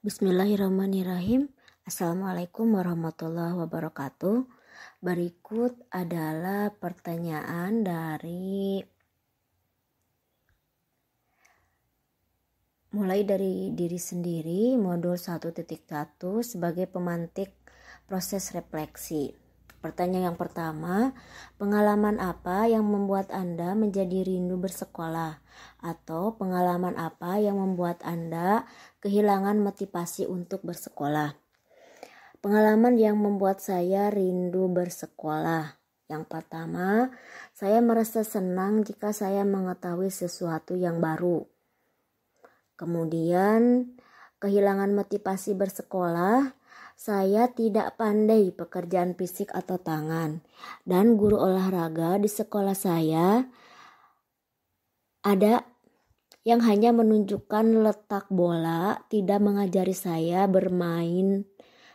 Bismillahirrahmanirrahim. Assalamualaikum warahmatullahi wabarakatuh. Berikut adalah pertanyaan mulai dari diri sendiri modul 1.1 sebagai pemantik proses refleksi. Pertanyaan yang pertama, pengalaman apa yang membuat Anda menjadi rindu bersekolah? Atau pengalaman apa yang membuat Anda kehilangan motivasi untuk bersekolah? Pengalaman yang membuat saya rindu bersekolah. Yang pertama, saya merasa senang jika saya mengetahui sesuatu yang baru. Kemudian, kehilangan motivasi bersekolah. Saya tidak pandai pekerjaan fisik atau tangan, dan guru olahraga di sekolah saya ada yang hanya menunjukkan letak bola, tidak mengajari saya bermain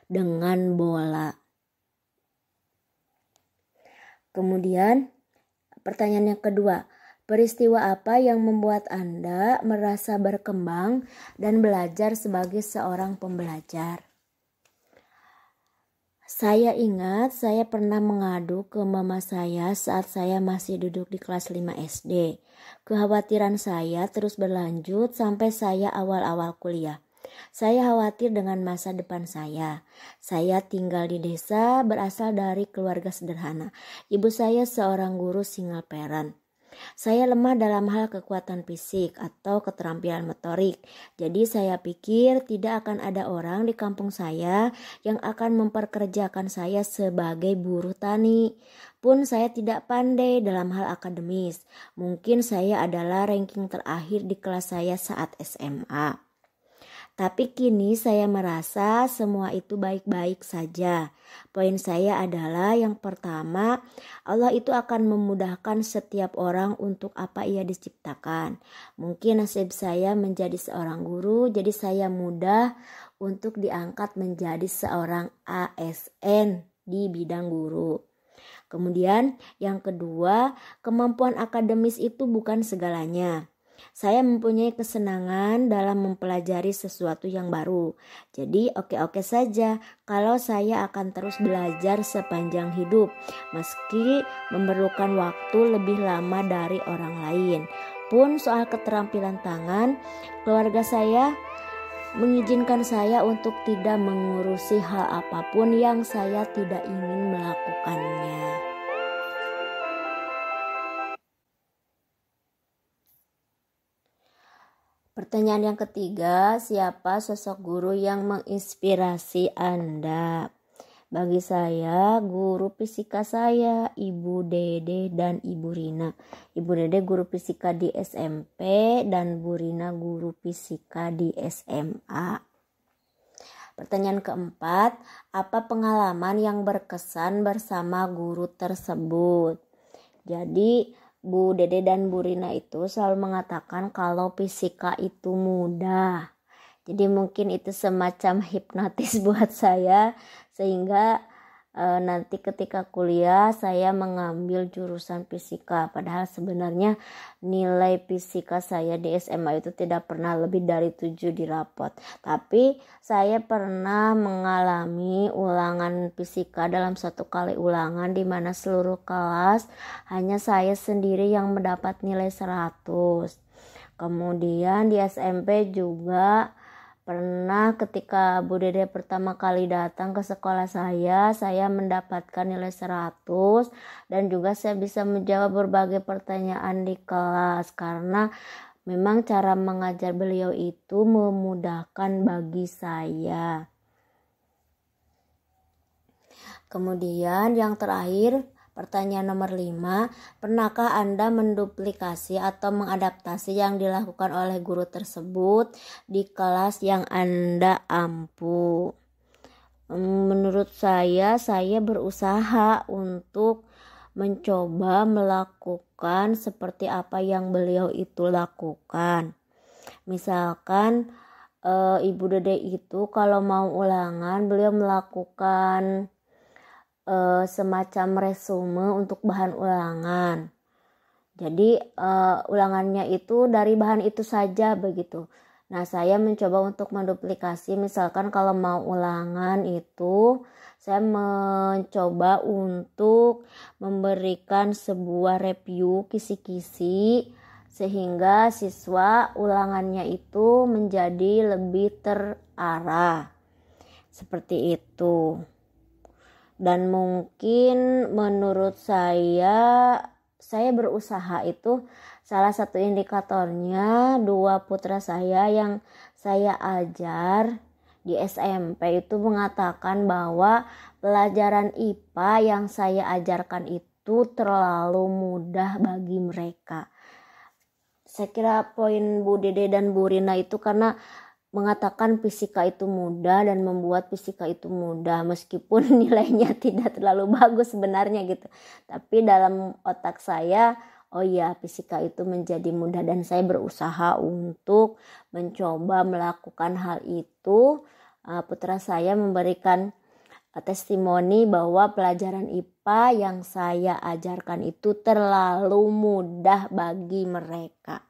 dengan bola. Kemudian pertanyaan yang kedua, peristiwa apa yang membuat Anda merasa berkembang dan belajar sebagai seorang pembelajar? Saya ingat saya pernah mengadu ke mama saya saat saya masih duduk di kelas 5 SD. Kekhawatiran saya terus berlanjut sampai saya awal-awal kuliah. Saya khawatir dengan masa depan saya. Saya tinggal di desa berasal dari keluarga sederhana. Ibu saya seorang guru single parent. Saya lemah dalam hal kekuatan fisik atau keterampilan motorik. Jadi saya pikir tidak akan ada orang di kampung saya yang akan memperkerjakan saya sebagai buruh tani. Pun saya tidak pandai dalam hal akademis. Mungkin saya adalah ranking terakhir di kelas saya saat SMA. Tapi kini saya merasa semua itu baik-baik saja. Poin saya adalah yang pertama, Allah itu akan memudahkan setiap orang untuk apa ia diciptakan. Mungkin nasib saya menjadi seorang guru, jadi saya mudah untuk diangkat menjadi seorang ASN di bidang guru. Kemudian yang kedua, kemampuan akademis itu bukan segalanya. Saya mempunyai kesenangan dalam mempelajari sesuatu yang baru. Jadi oke-oke saja kalau saya akan terus belajar sepanjang hidup, meski memerlukan waktu lebih lama dari orang lain. Pun soal keterampilan tangan, keluarga saya mengizinkan saya untuk tidak mengurusi hal apapun yang saya tidak ingin melakukannya. Pertanyaan yang ketiga, siapa sosok guru yang menginspirasi Anda? Bagi saya, guru fisika saya, Ibu Dede dan Ibu Rina. Ibu Dede guru fisika di SMP dan Bu Rina guru fisika di SMA. Pertanyaan keempat, apa pengalaman yang berkesan bersama guru tersebut? Jadi, Bu Dede dan Bu Rina itu selalu mengatakan kalau fisika itu mudah. Jadi mungkin itu semacam hipnotis buat saya sehingga nanti ketika kuliah saya mengambil jurusan fisika. Padahal sebenarnya nilai fisika saya di SMA itu tidak pernah lebih dari 7 di rapot. Tapi saya pernah mengalami ulangan fisika dalam satu kali ulangan di mana seluruh kelas hanya saya sendiri yang mendapat nilai 100. Kemudian di SMP juga pernah ketika Bu Dede pertama kali datang ke sekolah saya mendapatkan nilai 100 dan juga saya bisa menjawab berbagai pertanyaan di kelas karena memang cara mengajar beliau itu memudahkan bagi saya. Kemudian yang terakhir, pertanyaan nomor 5, pernahkah Anda menduplikasi atau mengadaptasi yang dilakukan oleh guru tersebut di kelas yang Anda ampu? Menurut saya berusaha untuk mencoba melakukan seperti apa yang beliau itu lakukan. Misalkan Ibu Dede itu kalau mau ulangan, beliau melakukan semacam resume untuk bahan ulangan. Jadi ulangannya itu dari bahan itu saja begitu. Nah, saya mencoba untuk menduplikasi, misalkan kalau mau ulangan itu saya mencoba untuk memberikan sebuah review kisi-kisi sehingga siswa ulangannya itu menjadi lebih terarah. Seperti itu. Dan mungkin menurut saya berusaha itu salah satu indikatornya 2 putra saya yang saya ajar di SMP itu mengatakan bahwa pelajaran IPA yang saya ajarkan itu terlalu mudah bagi mereka. Saya kira poin Bu Dede dan Bu Rina itu karena mengatakan fisika itu mudah dan membuat fisika itu mudah meskipun nilainya tidak terlalu bagus sebenarnya gitu. Tapi dalam otak saya, oh ya, fisika itu menjadi mudah dan saya berusaha untuk mencoba melakukan hal itu. Putra saya memberikan testimoni bahwa pelajaran IPA yang saya ajarkan itu terlalu mudah bagi mereka.